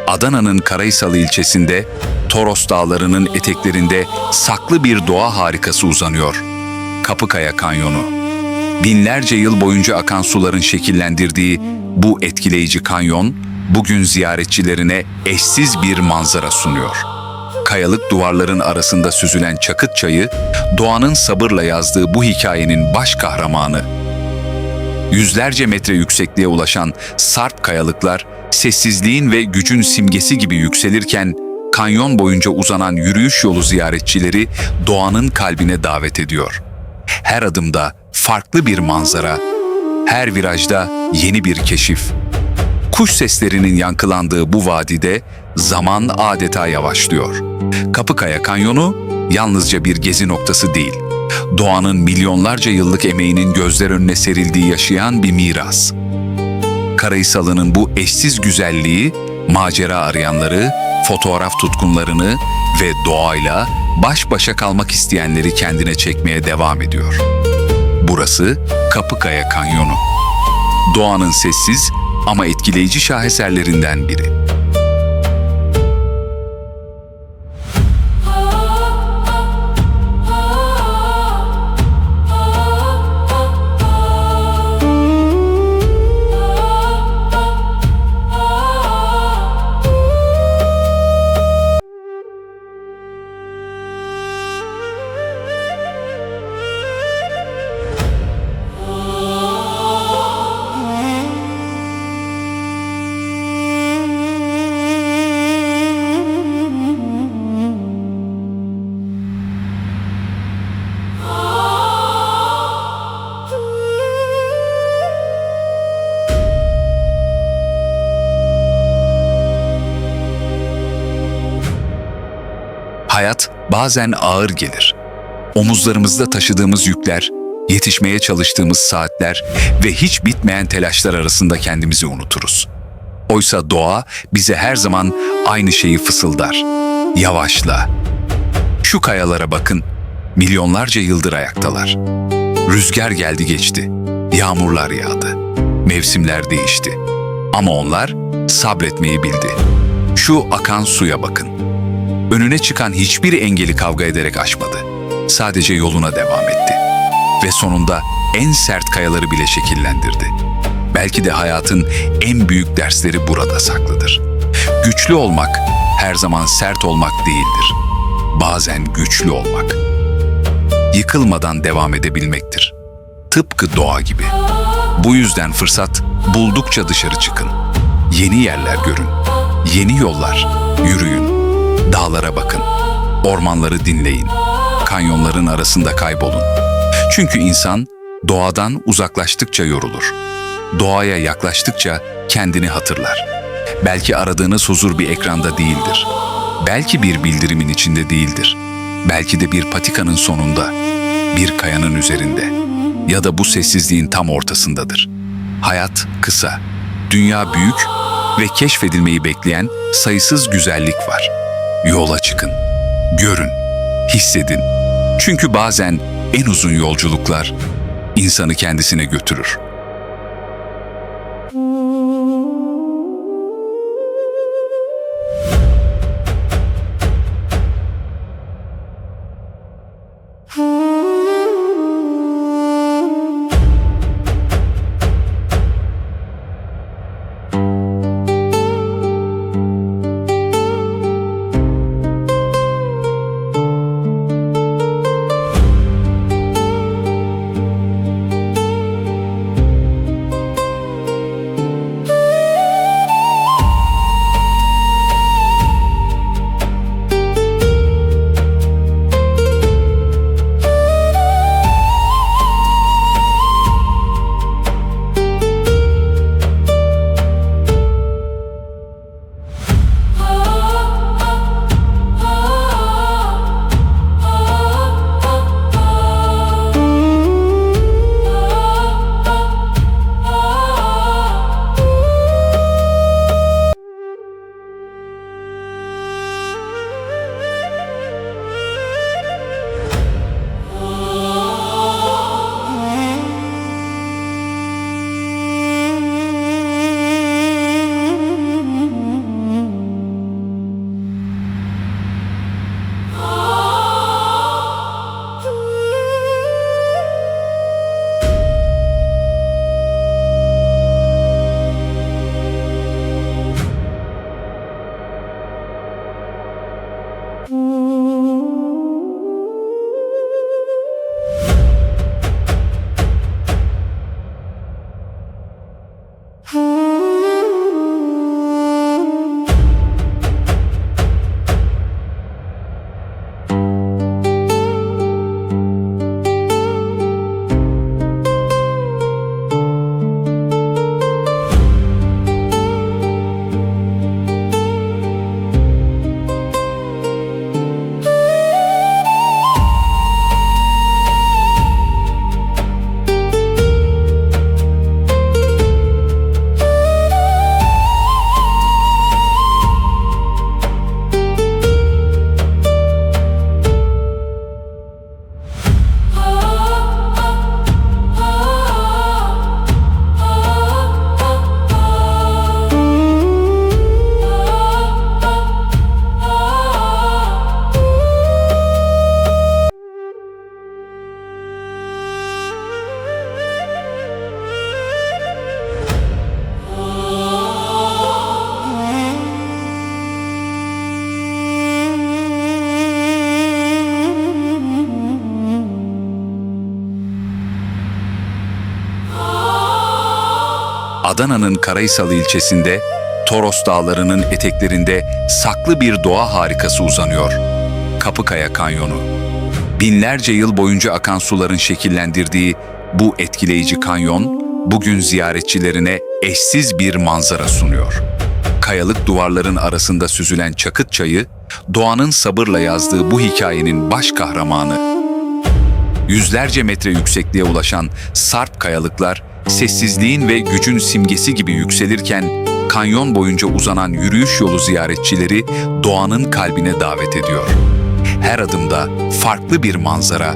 Adana'nın Karaisalı ilçesinde, Toros Dağları'nın eteklerinde saklı bir doğa harikası uzanıyor. Kapıkaya Kanyonu'nu. Binlerce yıl boyunca akan suların şekillendirdiği bu etkileyici kanyon, bugün ziyaretçilerine eşsiz bir manzara sunuyor. Kayalık duvarların arasında süzülen Çakıt Çayı, Doğanın sabırla yazdığı bu hikayenin baş kahramanı. Yüzlerce metre yüksekliğe ulaşan sarp kayalıklar, sessizliğin ve gücün simgesi gibi yükselirken, kanyon boyunca uzanan yürüyüş yolu ziyaretçileri doğanın kalbine davet ediyor. Her adımda farklı bir manzara, her virajda yeni bir keşif. Kuş seslerinin yankılandığı bu vadide zaman adeta yavaşlıyor. Kapıkaya Kanyonu yalnızca bir gezi noktası değil, doğanın milyonlarca yıllık emeğinin gözler önüne serildiği yaşayan bir miras. Karaisalı'nın bu eşsiz güzelliği, macera arayanları, fotoğraf tutkunlarını ve doğayla baş başa kalmak isteyenleri kendine çekmeye devam ediyor. Burası Kapıkaya Kanyonu. Doğanın sessiz ama etkileyici şaheserlerinden biri. Hayat bazen ağır gelir. Omuzlarımızda taşıdığımız yükler, yetişmeye çalıştığımız saatler ve hiç bitmeyen telaşlar arasında kendimizi unuturuz. Oysa doğa bize her zaman aynı şeyi fısıldar. Yavaşla. Şu kayalara bakın, milyonlarca yıldır ayaktalar. Rüzgar geldi geçti, yağmurlar yağdı, mevsimler değişti. Ama onlar sabretmeyi bildi. Şu akan suya bakın. Önüne çıkan hiçbir engeli kavga ederek aşmadı. Sadece yoluna devam etti. Ve sonunda en sert kayaları bile şekillendirdi. Belki de hayatın en büyük dersleri burada saklıdır. Güçlü olmak her zaman sert olmak değildir. Bazen güçlü olmak, yıkılmadan devam edebilmektir. Tıpkı doğa gibi. Bu yüzden fırsat buldukça dışarı çıkın. Yeni yerler görün. Yeni yollar yürüyün. Dağlara bakın, ormanları dinleyin, kanyonların arasında kaybolun. Çünkü insan doğadan uzaklaştıkça yorulur. Doğaya yaklaştıkça kendini hatırlar. Belki aradığınız huzur bir ekranda değildir. Belki bir bildirimin içinde değildir. Belki de bir patikanın sonunda, bir kayanın üzerinde ya da bu sessizliğin tam ortasındadır. Hayat kısa, dünya büyük ve keşfedilmeyi bekleyen sayısız güzellik var. Yola çıkın, görün, hissedin. Çünkü bazen en uzun yolculuklar insanı kendisine götürür. Adana'nın Karaisalı ilçesinde, Toros Dağları'nın eteklerinde saklı bir doğa harikası uzanıyor. Kapıkaya Kanyonu'nun. Binlerce yıl boyunca akan suların şekillendirdiği bu etkileyici kanyon, bugün ziyaretçilerine eşsiz bir manzara sunuyor. Kayalık duvarların arasında süzülen Çakıt Çayı, Doğanın sabırla yazdığı bu hikayenin baş kahramanı. Yüzlerce metre yüksekliğe ulaşan sarp kayalıklar, sessizliğin ve gücün simgesi gibi yükselirken, kanyon boyunca uzanan yürüyüş yolu ziyaretçileri doğanın kalbine davet ediyor. Her adımda farklı bir manzara,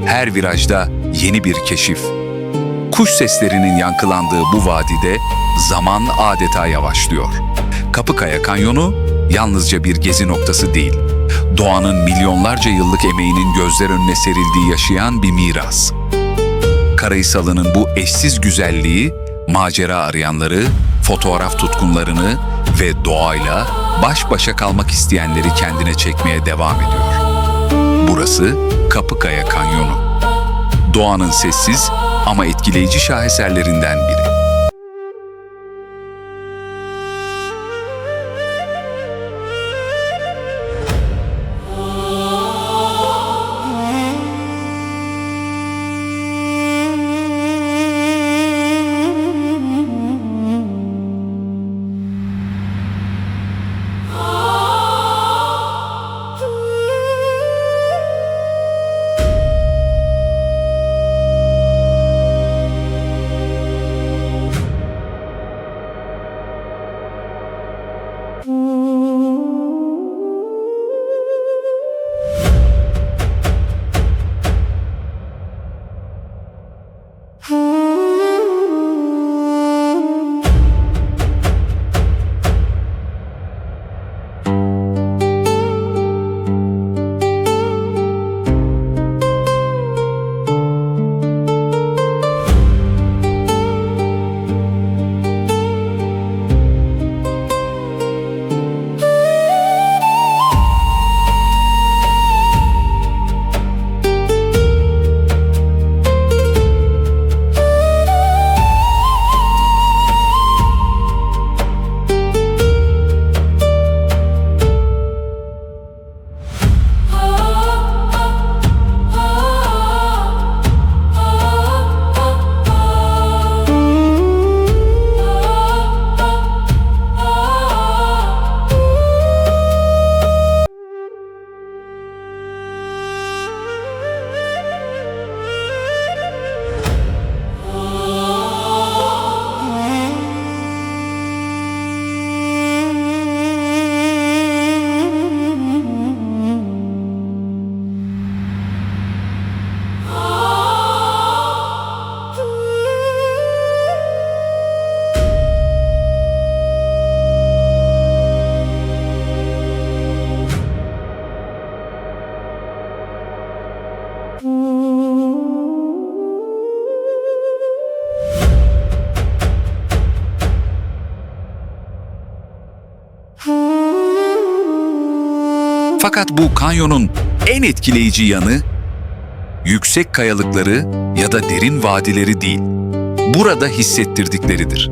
her virajda yeni bir keşif. Kuş seslerinin yankılandığı bu vadide zaman adeta yavaşlıyor. Kapıkaya Kanyonu yalnızca bir gezi noktası değil, doğanın milyonlarca yıllık emeğinin gözler önüne serildiği yaşayan bir miras. Karaisalı'nın bu eşsiz güzelliği, macera arayanları, fotoğraf tutkunlarını ve doğayla baş başa kalmak isteyenleri kendine çekmeye devam ediyor. Burası Kapıkaya Kanyonu. Doğanın sessiz ama etkileyici şaheserlerinden biri. Fakat bu kanyonun en etkileyici yanı, yüksek kayalıkları ya da derin vadileri değil, burada hissettirdikleridir.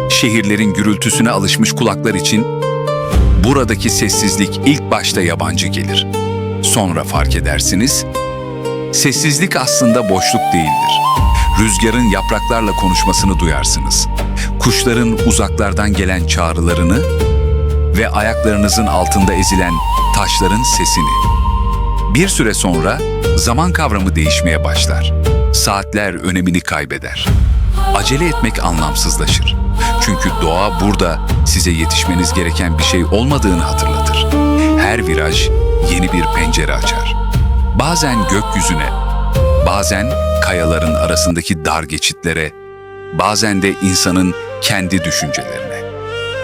Şehirlerin gürültüsüne alışmış kulaklar için buradaki sessizlik ilk başta yabancı gelir. Sonra fark edersiniz, sessizlik aslında boşluk değildir. Rüzgarın yapraklarla konuşmasını duyarsınız. Kuşların uzaklardan gelen çağrılarını ve ayaklarınızın altında ezilen taşların sesini. Bir süre sonra zaman kavramı değişmeye başlar. Saatler önemini kaybeder. Acele etmek anlamsızlaşır. Çünkü doğa burada size yetişmeniz gereken bir şey olmadığını hatırlatır. Her viraj yeni bir pencere açar. Bazen gökyüzüne, bazen kayaların arasındaki dar geçitlere, bazen de insanın kendi düşüncelerine.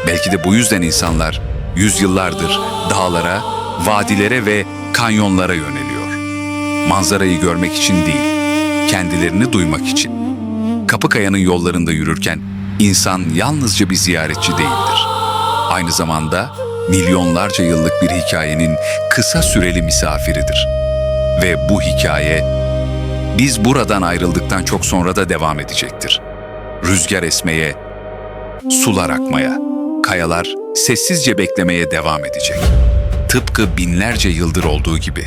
Belki de bu yüzden insanlar yüzyıllardır dağlara, vadilere ve kanyonlara yöneliyor. Manzarayı görmek için değil, kendilerini duymak için. Kapıkaya'nın yollarında yürürken insan yalnızca bir ziyaretçi değildir. Aynı zamanda milyonlarca yıllık bir hikayenin kısa süreli misafiridir. Ve bu hikaye biz buradan ayrıldıktan çok sonra da devam edecektir. Rüzgar esmeye, Sular akmaya, kayalar sessizce beklemeye devam edecek. Tıpkı binlerce yıldır olduğu gibi.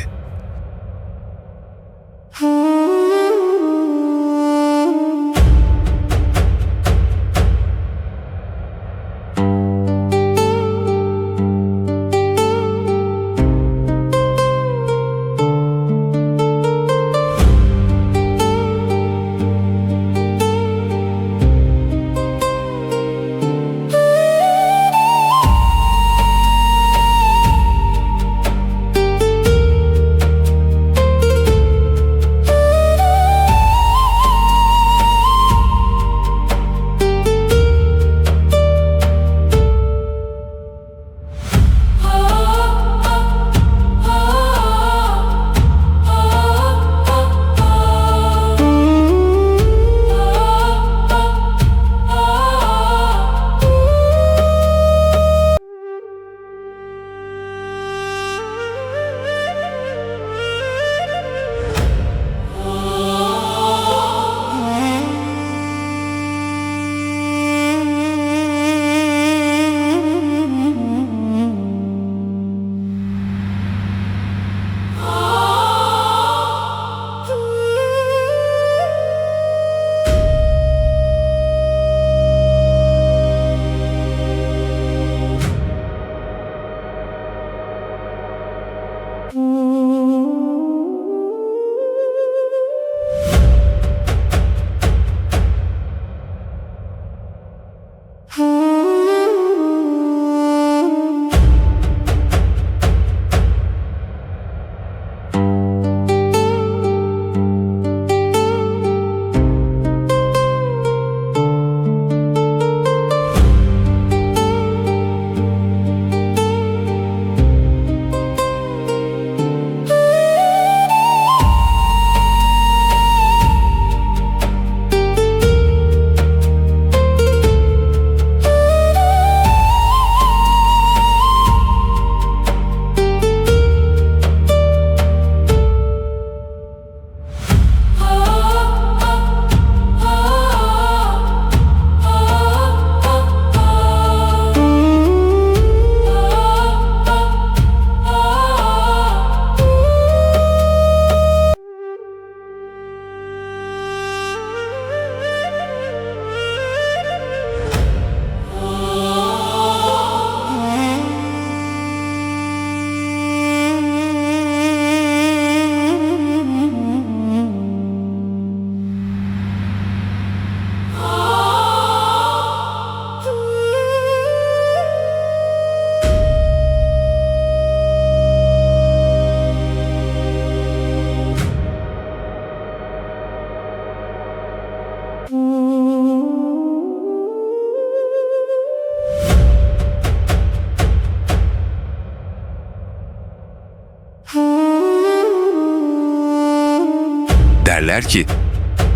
Derler ki,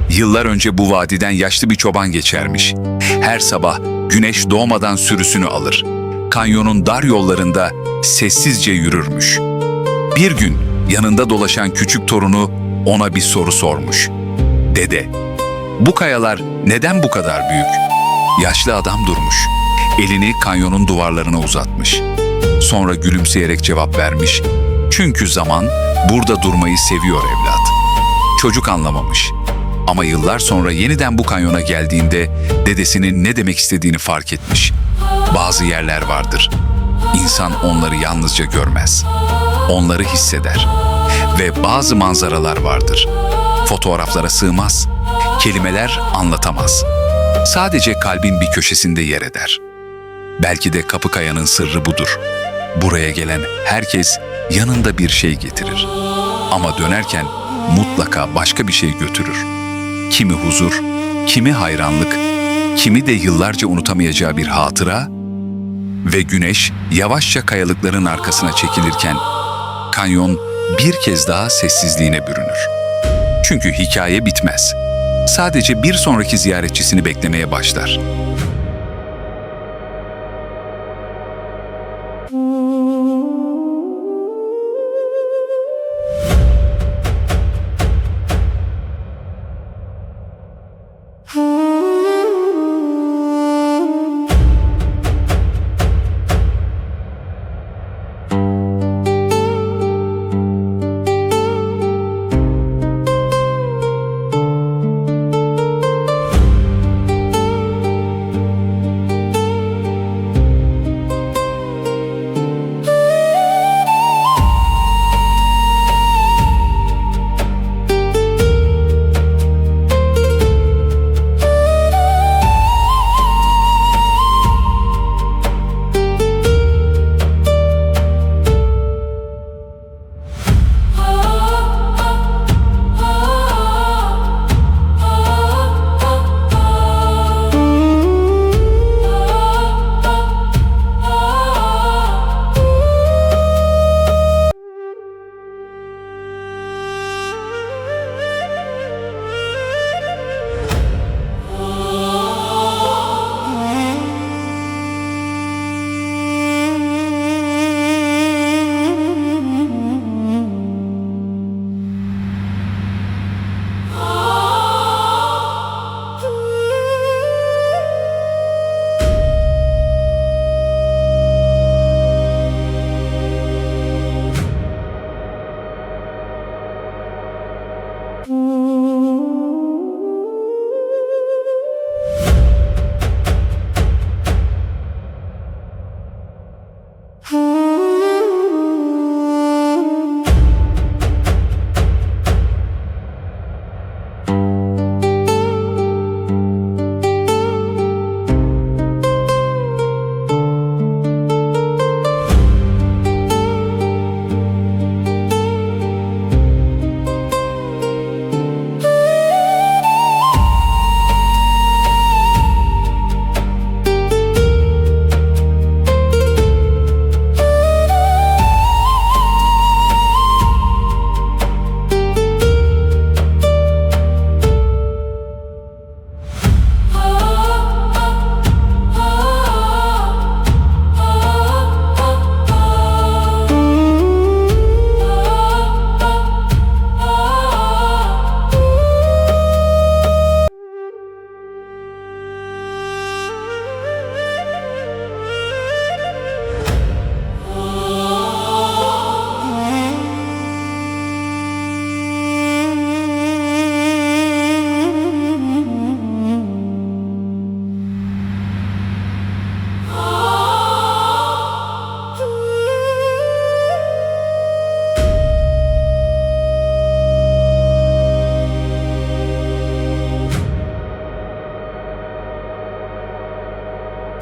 yıllar önce bu vadiden yaşlı bir çoban geçermiş. Her sabah güneş doğmadan sürüsünü alır. Kanyonun dar yollarında sessizce yürürmüş. Bir gün yanında dolaşan küçük torunu ona bir soru sormuş. Dede, bu kayalar neden bu kadar büyük? Yaşlı adam durmuş. Elini kanyonun duvarlarına uzatmış. Sonra gülümseyerek cevap vermiş. Çünkü zaman burada durmayı seviyor evlat. Çocuk anlamamış. Ama yıllar sonra yeniden bu kanyona geldiğinde dedesinin ne demek istediğini fark etmiş. Bazı yerler vardır. İnsan onları yalnızca görmez. Onları hisseder. Ve bazı manzaralar vardır. Fotoğraflara sığmaz. Kelimeler anlatamaz. Sadece kalbin bir köşesinde yer eder. Belki de Kapıkaya'nın sırrı budur. Buraya gelen herkes yanında bir şey getirir. Ama dönerken mutlaka başka bir şey götürür. Kimi huzur, kimi hayranlık, kimi de yıllarca unutamayacağı bir hatıra ve güneş yavaşça kayalıkların arkasına çekilirken kanyon bir kez daha sessizliğine bürünür. Çünkü hikaye bitmez. Sadece bir sonraki ziyaretçisini beklemeye başlar.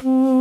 Hmm.